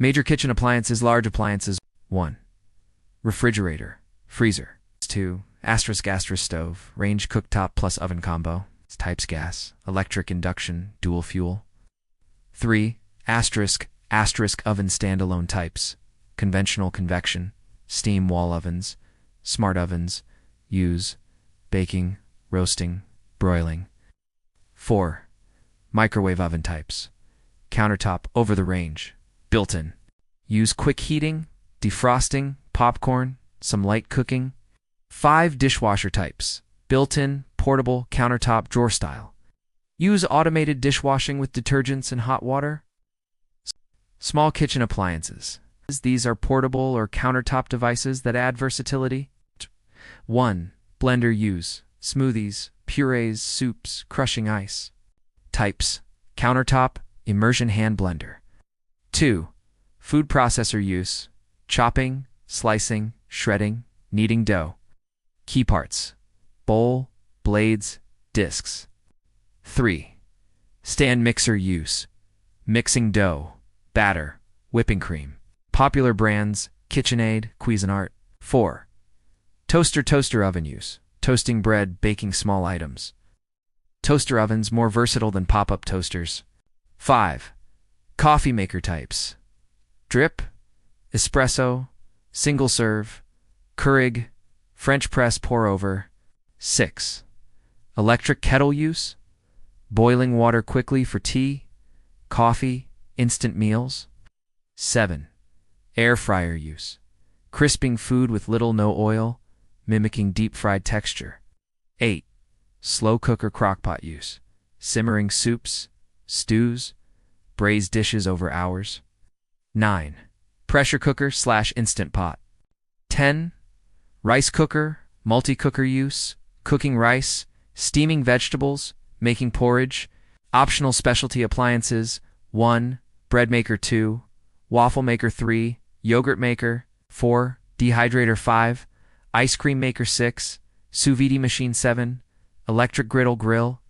Major kitchen appliances, large appliances. 1. Refrigerator, freezer. 2. ** stove, range cooktop plus oven combo. Types gas, electric, induction, dual fuel. 3. ** oven standalone types, conventional, convection, steam wall ovens, smart ovens, use, baking, roasting, broiling. 4. Microwave oven types, countertop, over the range, built-in, use quick heating, defrosting, popcorn, some light cooking. 5. Dishwasher types, built-in, portable, countertop, drawer style. Use automated dishwashing with detergents and hot water. Small kitchen appliances. These are portable or countertop devices that add versatility. 1. Blender, use, smoothies, purees, soups, crushing ice. Types, countertop, immersion hand blender. 2. Food processor, use, chopping, slicing, shredding, kneading dough. Key parts, bowl, blades, discs. 3. Stand mixer, use, mixing dough, batter, whipping cream. Popular brands, KitchenAid, Cuisinart. 4. Toaster oven, use, toasting bread, baking small items. Toaster ovens, more versatile than pop-up toasters. 5. Coffee maker types, drip, espresso, single serve, Keurig, French press, pour over. 6. Electric kettle, use, boiling water quickly for tea, coffee, instant meals. 7. Air fryer, use, crisping food with little no oil, mimicking deep-fried texture. 8. Slow cooker crockpot, use, simmering soups, stews, braised dishes over hours. 9. Pressure cooker / instant pot. 10. Rice cooker, multi-cooker, use, cooking rice, steaming vegetables, making porridge. Optional specialty appliances. 1. Bread maker. 2. Waffle maker. 3. Yogurt maker. 4. Dehydrator. 5. Ice cream maker. 6. Sous vide machine. 7. Electric griddle, grill,